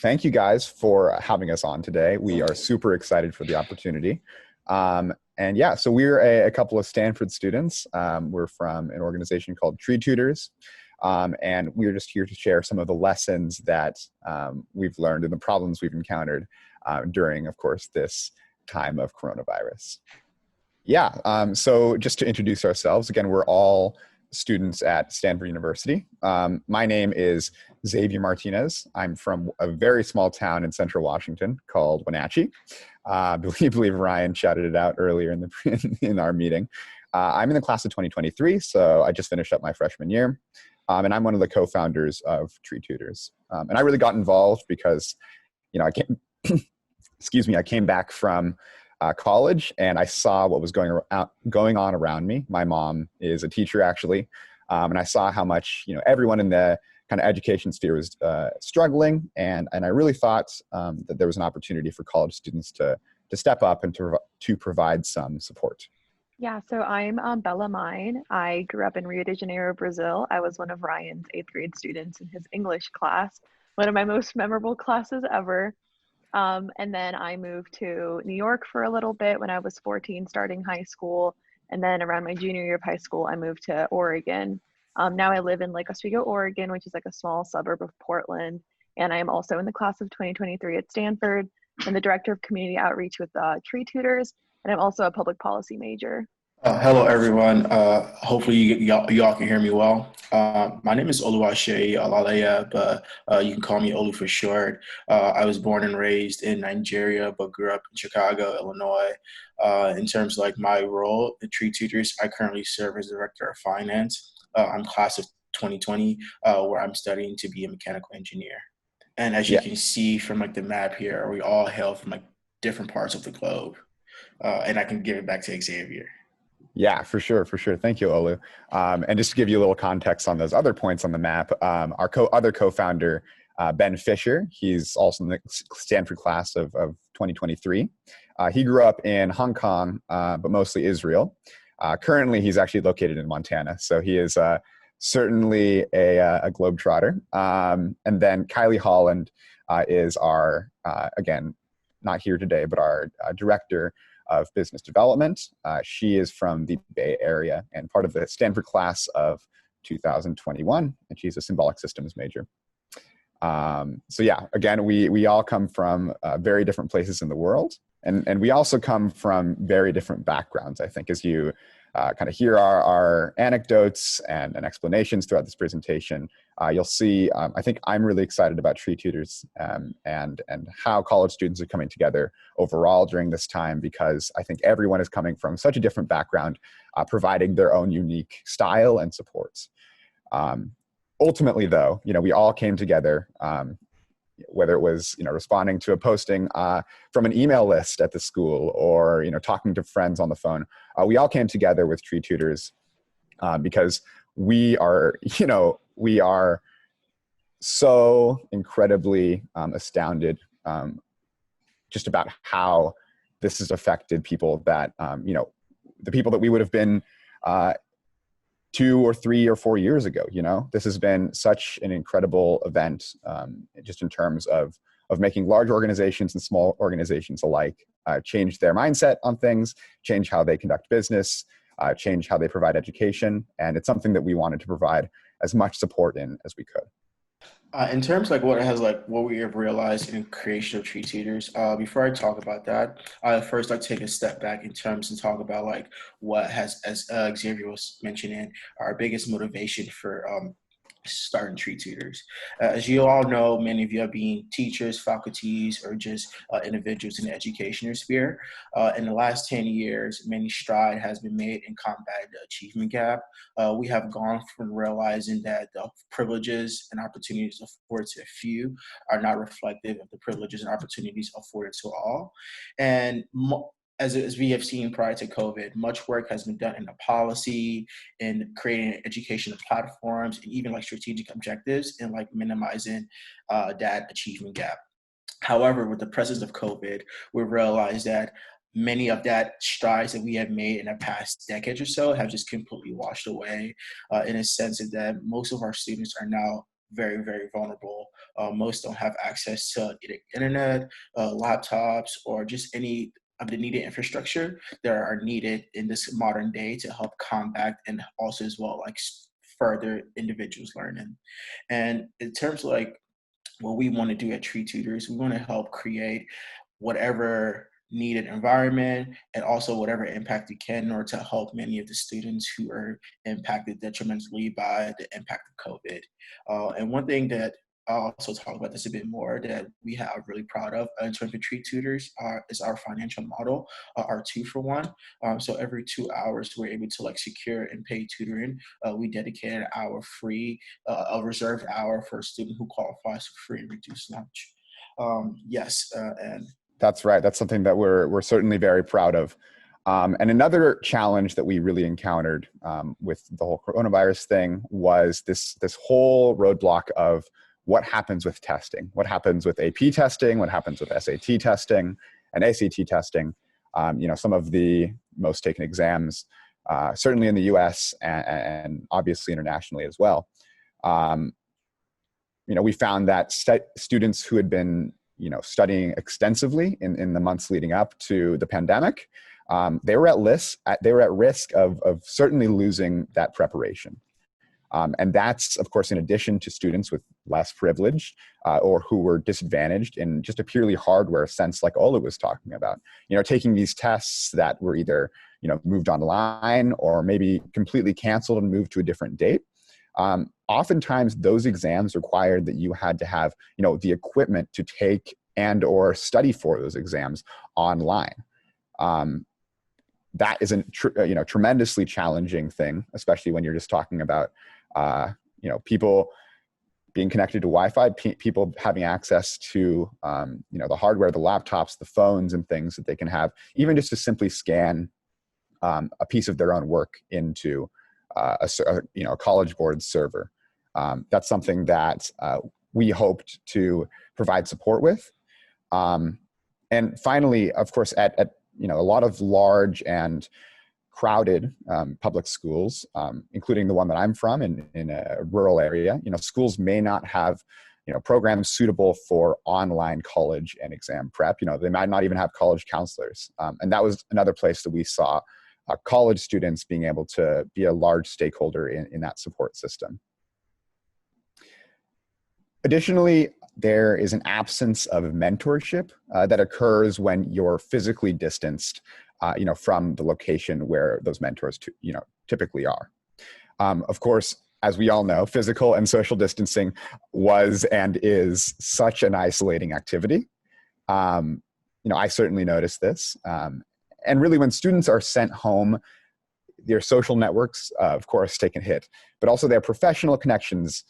thank you guys for having us on today. We are super excited for the opportunity. And yeah, so we're a couple of Stanford students. We're from an organization called Tree Tutors. And we're just here to share some of the lessons that we've learned and the problems we've encountered during, of course, this time of coronavirus. Yeah, so just to introduce ourselves, again, we're all students at Stanford University. My name is Xavier Martinez. I'm from a very small town in central Washington called Wenatchee. I believe Ryan shouted it out earlier in our meeting. I'm in the class of 2023, so I just finished up my freshman year. And I'm one of the co-founders of Tree Tutors. And I really got involved because, I came back from college, and I saw what was going on around me. My mom is a teacher, actually, and I saw how much everyone in the kind of education sphere was struggling, and I really thought that there was an opportunity for college students to step up and to provide some support. Yeah, so I'm Bella Mine. I grew up in Rio de Janeiro, Brazil. I was one of Ryan's 8th grade students in his English class, one of my most memorable classes ever. And then I moved to New York for a little bit when I was 14, starting high school. And then around my junior year of high school, I moved to Oregon. Now I live in Lake Oswego, Oregon, which is like a small suburb of Portland. And I am also in the class of 2023 at Stanford. I'm the director of community outreach with Tree Tutors, and I'm also a public policy major. Hello, everyone. Hopefully y'all can hear me well. My name is Oluwase Olaleya, but you can call me Olu for short. I was born and raised in Nigeria, but grew up in Chicago, Illinois. In terms of like my role at Tree Tutors, I currently serve as Director of Finance. I'm class of 2020, where I'm studying to be a mechanical engineer. And as you can see from like the map here, we all hail from like different parts of the globe. And I can give it back to Xavier. Yeah, for sure. Thank you, Olu. And just to give you a little context on those other points on the map, our other co-founder, Ben Fisher, he's also in the Stanford class of 2023. He grew up in Hong Kong, but mostly Israel. Currently, he's actually located in Montana, so he is certainly a globetrotter. And then Kylie Holland is our, again, not here today, but our director of business development. She is from the Bay Area and part of the Stanford class of 2021, and she's a symbolic systems major. So yeah, again, we all come from very different places in the world, and we also come from very different backgrounds. I think as you kind of hear our anecdotes and explanations throughout this presentation, you'll see, I think I'm really excited about Tree Tutors and how college students are coming together overall during this time, because I think everyone is coming from such a different background, providing their own unique style and supports. Ultimately, though, we all came together, whether it was responding to a posting from an email list at the school or talking to friends on the phone. We all came together with Tree Tutors because we are so incredibly astounded just about how this has affected people that the people that we would have been 2 or 3 or 4 years ago. This has been such an incredible event, just in terms of making large organizations and small organizations alike change their mindset on things, change how they conduct business, change how they provide education. And it's something that we wanted to provide as much support in as we could. In terms of what we have realized in the creation of Tree Tutors, before I talk about that, I first like to take a step back in terms and talk about what has, as Xavier was mentioning, our biggest motivation for starting Tree Tutors. As you all know, many of you have been teachers, faculties, or just individuals in the educational sphere. In the last 10 years, many stride has been made in combating the achievement gap. We have gone from realizing that the privileges and opportunities afforded to a few are not reflective of the privileges and opportunities afforded to all. And as we have seen prior to COVID, much work has been done in the policy, in creating educational platforms, and even strategic objectives, and minimizing that achievement gap. However, with the presence of COVID, we realized that many of that strides that we have made in the past decade or so have just completely washed away, in a sense that most of our students are now very, very vulnerable. Most don't have access to either internet, laptops, or just any of the needed infrastructure that are needed in this modern day to help combat and also as well like further individuals learning. And in terms of like what we want to do at Tree Tutors, we want to help create whatever needed environment and also whatever impact we can in order to help many of the students who are impacted detrimentally by the impact of COVID. And one thing that I'll also talk about this a bit more that we are really proud of in terms of Tree Tutors is our financial model, our 2-for-1. So every 2 hours, we're able to like secure and pay tutoring. We dedicate an hour free, a reserved hour for a student who qualifies for free and reduced lunch. Yes, and That's right. That's something that we're certainly very proud of. And another challenge that we really encountered with the whole coronavirus thing was this whole roadblock of what happens with testing, what happens with AP testing, what happens with SAT testing and ACT testing. Some of the most taken exams, certainly in the US and obviously internationally as well. We found that students who had been studying extensively in the months leading up to the pandemic, they were at risk of certainly losing that preparation. And that's, of course, in addition to students with less privilege or who were disadvantaged in just a purely hardware sense, like Ola was talking about. Taking these tests that were either moved online or maybe completely canceled and moved to a different date. Oftentimes, those exams required that you had to have the equipment to take and or study for those exams online. That is a tremendously challenging thing, especially when you're just talking about people being connected to Wi-Fi, people having access to the hardware, the laptops, the phones, and things that they can have, even just to simply scan a piece of their own work into a College Board server. That's something that we hoped to provide support with. And finally, of course, at a lot of large and crowded public schools, including the one that I'm from in a rural area, schools may not have programs suitable for online college and exam prep. They might not even have college counselors. And that was another place that we saw college students being able to be a large stakeholder in that support system. Additionally, there is an absence of mentorship that occurs when you're physically distanced, from the location where those mentors, typically are. Of course, as we all know, physical and social distancing was and is such an isolating activity. I certainly noticed this. And really, when students are sent home, their social networks, of course, take a hit, but also their professional connections,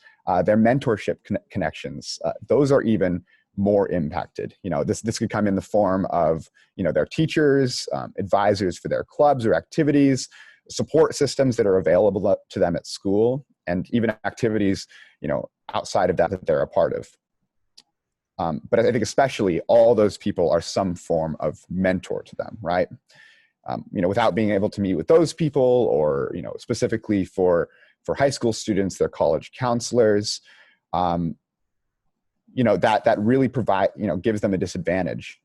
their mentorship connections, those are even more impacted. This could come in the form of, their teachers, advisors for their clubs or activities, support systems that are available to them at school, and even activities, outside of that they're a part of. But I think especially all those people are some form of mentor to them, right? Without being able to meet with those people, or specifically for high school students, their college counselors, that really gives them a disadvantage,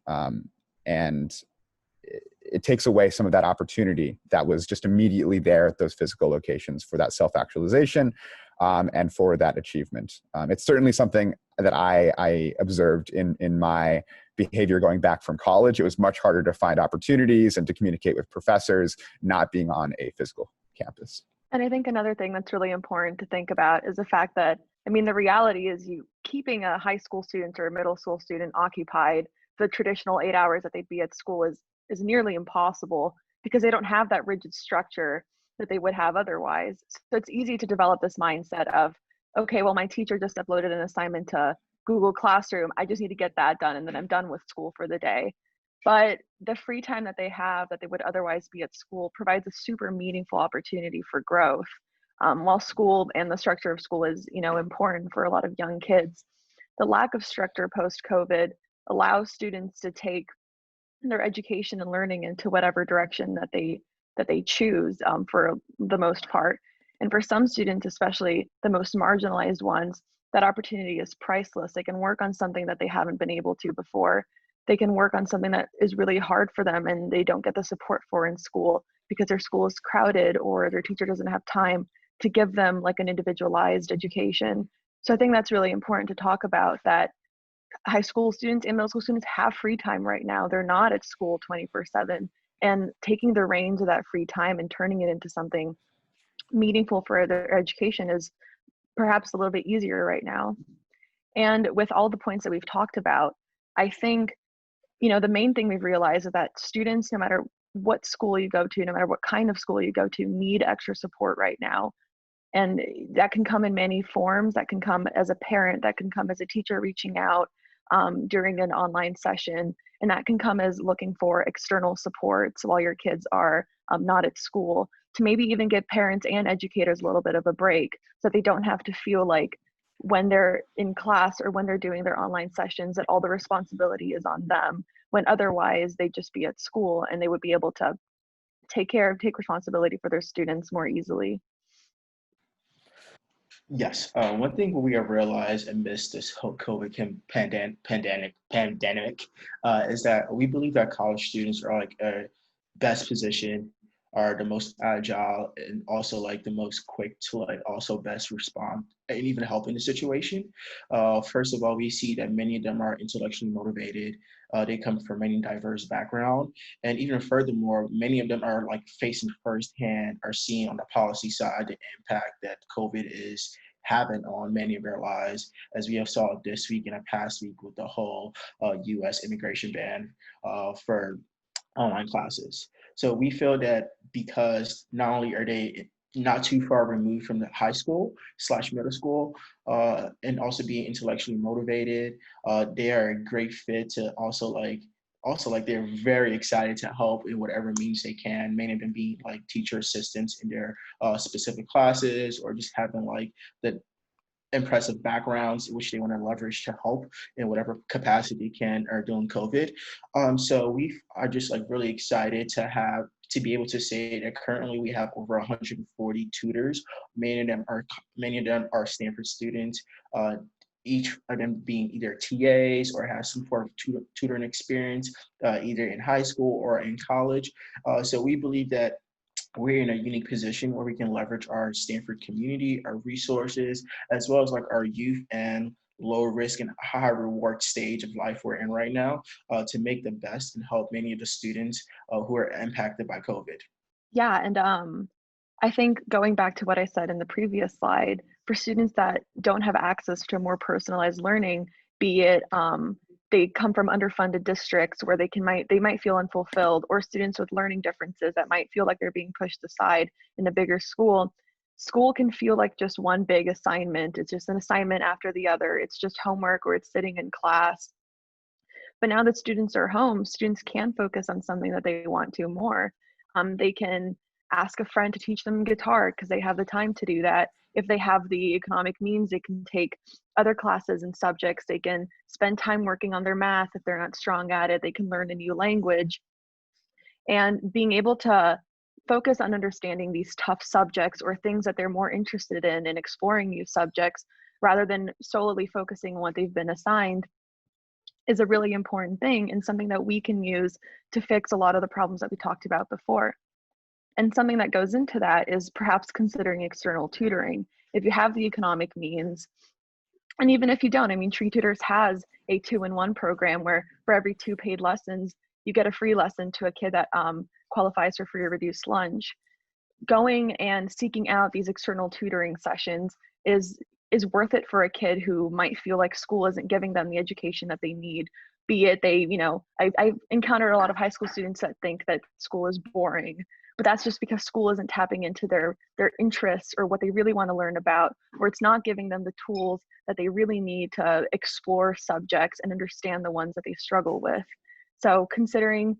and it takes away some of that opportunity that was just immediately there at those physical locations for that self-actualization and for that achievement. It's certainly something that I observed in my behavior going back from college. It was much harder to find opportunities and to communicate with professors not being on a physical campus. And I think another thing that's really important to think about is the fact that, the reality is keeping a high school student or a middle school student occupied the traditional 8 hours that they'd be at school is nearly impossible, because they don't have that rigid structure that they would have otherwise. So it's easy to develop this mindset of, okay, well, my teacher just uploaded an assignment to Google Classroom. I just need to get that done, and then I'm done with school for the day. But the free time that they have that they would otherwise be at school provides a super meaningful opportunity for growth. While school and the structure of school is, important for a lot of young kids, the lack of structure post-COVID allows students to take their education and learning into whatever direction that they choose, for the most part. And for some students, especially the most marginalized ones, that opportunity is priceless. They can work on something that they haven't been able to before. They can work on something that is really hard for them and they don't get the support for in school because their school is crowded or their teacher doesn't have time to give them like an individualized education. So I think that's really important to talk about, that high school students and middle school students have free time right now. They're not at school 24/7, and taking the reins of that free time and turning it into something meaningful for their education is perhaps a little bit easier right now. And with all the points that we've talked about, I think, the main thing we've realized is that students, no matter what school you go to, no matter what kind of school you go to, need extra support right now. And that can come in many forms. That can come as a parent, that can come as a teacher reaching out during an online session, and that can come as looking for external supports while your kids are not at school, to maybe even give parents and educators a little bit of a break so that they don't have to feel like when they're in class or when they're doing their online sessions that all the responsibility is on them, when otherwise they'd just be at school and they would be able to take responsibility for their students more easily. Yes, one thing we have realized amidst this whole COVID pandemic is that we believe that college students are like best positioned, are the most agile, and also like the most quick to like also best respond and even help in the situation. First of all, we see that many of them are intellectually motivated. They come from many diverse backgrounds, and even furthermore, many of them are like facing firsthand or seeing on the policy side the impact that COVID is having on many of their lives, as we have saw this week and a past week with the whole U.S. immigration ban for online classes. So we feel that because not only are they not too far removed from the high school slash middle school, and also being intellectually motivated, they are a great fit to also like they're very excited to help in whatever means they can. Many of them being like teacher assistants in their specific classes, or just having like the impressive backgrounds which they want to leverage to help in whatever capacity can or during COVID. So we are just like really excited to be able to say that currently we have over 140 tutors. Many of them are Stanford students. Each of them being either TAs or has some form of tutoring experience, either in high school or in college. So we believe that we're in a unique position where we can leverage our Stanford community, our resources, as well as like our youth and low risk and high reward stage of life we're in right now, to make the best and help many of the students who are impacted by COVID. Yeah, and I think going back to what I said in the previous slide, for students that don't have access to more personalized learning, be it they come from underfunded districts where they might feel unfulfilled, or students with learning differences that might feel like they're being pushed aside in a bigger school. School can feel like just one big assignment. It's just an assignment after the other. It's just homework or it's sitting in class. But now that students are home, students can focus on something that they want to more. They can ask a friend to teach them guitar because they have the time to do that. If they have the economic means, they can take other classes and subjects. They can spend time working on their math if they're not strong at it. They can learn a new language. And being able to focus on understanding these tough subjects or things that they're more interested in and exploring new subjects rather than solely focusing on what they've been assigned is a really important thing, and something that we can use to fix a lot of the problems that we talked about before. And something that goes into that is perhaps considering external tutoring. If you have the economic means, and even if you don't, I mean, Tree Tutors has a 2-in-1 program where for every 2 paid lessons, you get a free lesson to a kid that qualifies for free or reduced lunch. Going and seeking out these external tutoring sessions is worth it for a kid who might feel like school isn't giving them the education that they need. Be it I've encountered a lot of high school students that think that school is boring, but that's just because school isn't tapping into their interests or what they really want to learn about, or it's not giving them the tools that they really need to explore subjects and understand the ones that they struggle with. So considering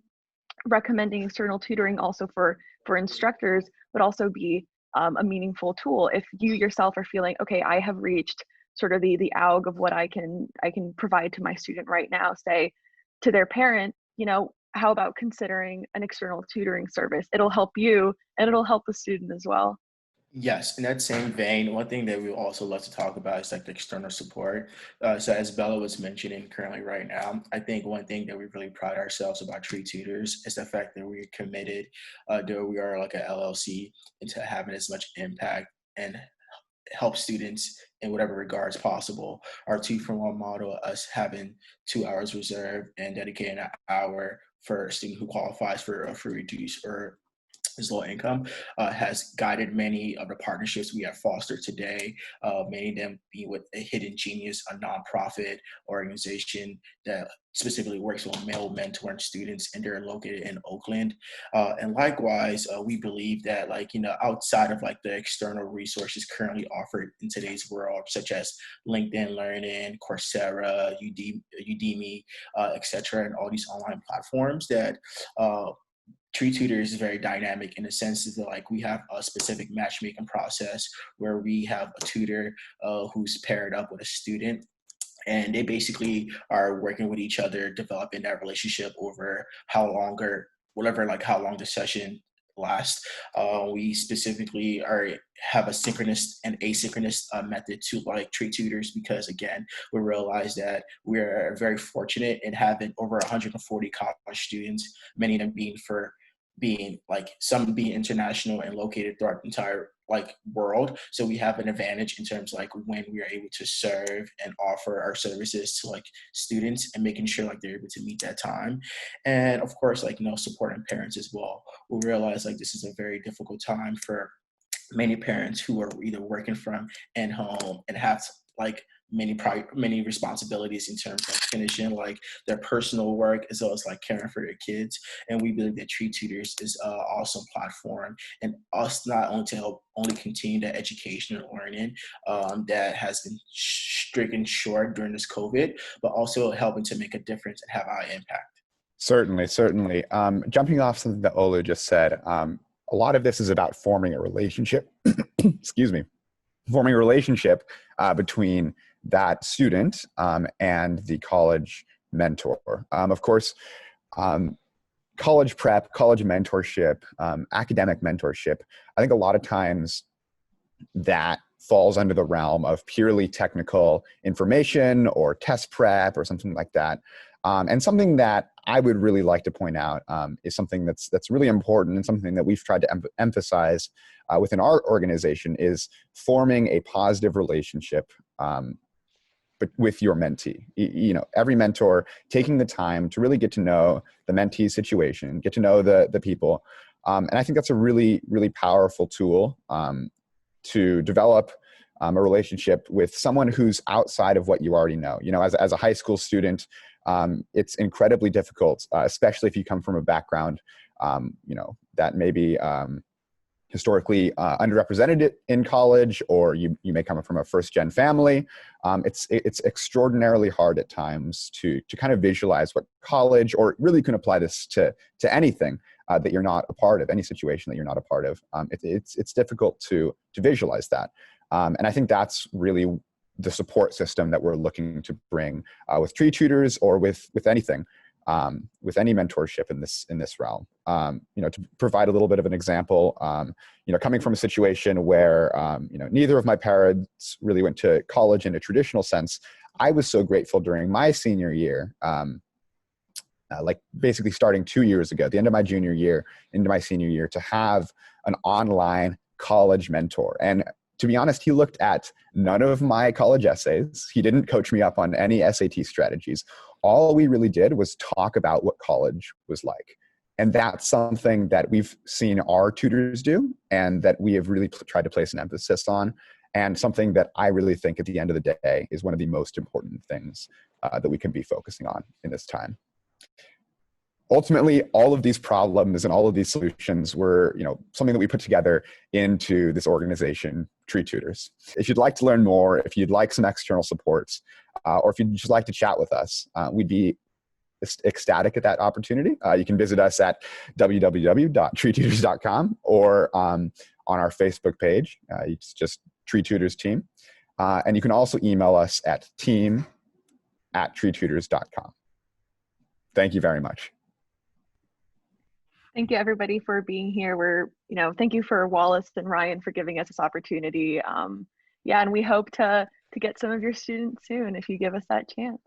recommending external tutoring also for instructors would also be a meaningful tool. If you yourself are feeling, okay, I have reached sort of the aug of what I can provide to my student right now, say to their parent, how about considering an external tutoring service? It'll help you and it'll help the student as well. Yes, in that same vein, one thing that we also love to talk about is like the external support. So as Bella was mentioning currently right now, I think one thing that we really pride ourselves about Tree Tutors is the fact that we're committed, though we are like a LLC, into having as much impact and help students in whatever regards possible. Our 2-for-1 model, us having 2 hours reserved and dedicating an hour for a student who qualifies for a free reduced or is low income, has guided many of the partnerships we have fostered today, many of them being with a Hidden Genius, a nonprofit organization that specifically works with male mentoring students, and they're located in Oakland. And likewise, we believe that, like, outside of like the external resources currently offered in today's world, such as LinkedIn Learning, Coursera, Udemy, etc., and all these online platforms, that Tree Tutors is very dynamic in the sense that, like, we have a specific matchmaking process where we have a tutor who's paired up with a student, and they basically are working with each other, developing that relationship over how long or whatever, like how long the session lasts. We specifically have a synchronous and asynchronous method to like Tree Tutors, because again, we realize that we're very fortunate in having over 140 college students, many of them being like some being international and located throughout the entire like world. So we have an advantage in terms like when we are able to serve and offer our services to like students and making sure like they're able to meet that time. And of course, like, supporting parents as well. We realize like this is a very difficult time for many parents who are either working from and home and have like many responsibilities in terms of finishing like their personal work as well as like caring for their kids. And we believe that Tree Tutors is an awesome platform, and us not only to help only continue the education and learning that has been stricken short during this COVID, but also helping to make a difference and have high impact. Certainly, certainly. Jumping off something that Olu just said, a lot of this is about forming a relationship. Excuse me, forming a relationship between that student and the college mentor. Of course, college prep, college mentorship, academic mentorship, I think a lot of times that falls under the realm of purely technical information or test prep or something like that. And something that I would really like to point out is something that's really important, and something that we've tried to emphasize within our organization is forming a positive relationship but with your mentee. Every mentor taking the time to really get to know the mentee's situation, get to know the people. And I think that's a really, really powerful tool to develop a relationship with someone who's outside of what you already know. As a high school student, it's incredibly difficult, especially if you come from a background, that maybe historically underrepresented in college, or you may come from a first-gen family. It's extraordinarily hard at times to kind of visualize what college, or really can apply this to anything that you're not a part of, any situation that you're not a part of. It's difficult to visualize that. And I think that's really the support system that we're looking to bring with Tree Tutors, or with anything, with any mentorship in this realm. To provide a little bit of an example, coming from a situation where neither of my parents really went to college in a traditional sense, I was so grateful during my senior year, like basically starting 2 years ago, the end of my junior year into my senior year, to have an online college mentor. And to be honest, he looked at none of my college essays. He didn't coach me up on any SAT strategies. All we really did was talk about what college was like. And that's something that we've seen our tutors do, and that we have really tried to place an emphasis on, and something that I really think at the end of the day is one of the most important things that we can be focusing on in this time. Ultimately, all of these problems and all of these solutions were, something that we put together into this organization, Tree Tutors. If you'd like to learn more, if you'd like some external supports, or if you'd just like to chat with us, we'd be ecstatic at that opportunity. You can visit us at www.treetutors.com, or on our Facebook page. It's just Tree Tutors Team. And you can also email us at team@treetutors.com. Thank you very much. Thank you everybody for being here. Thank you for Wallace and Ryan for giving us this opportunity. Yeah, and we hope to get some of your students soon if you give us that chance.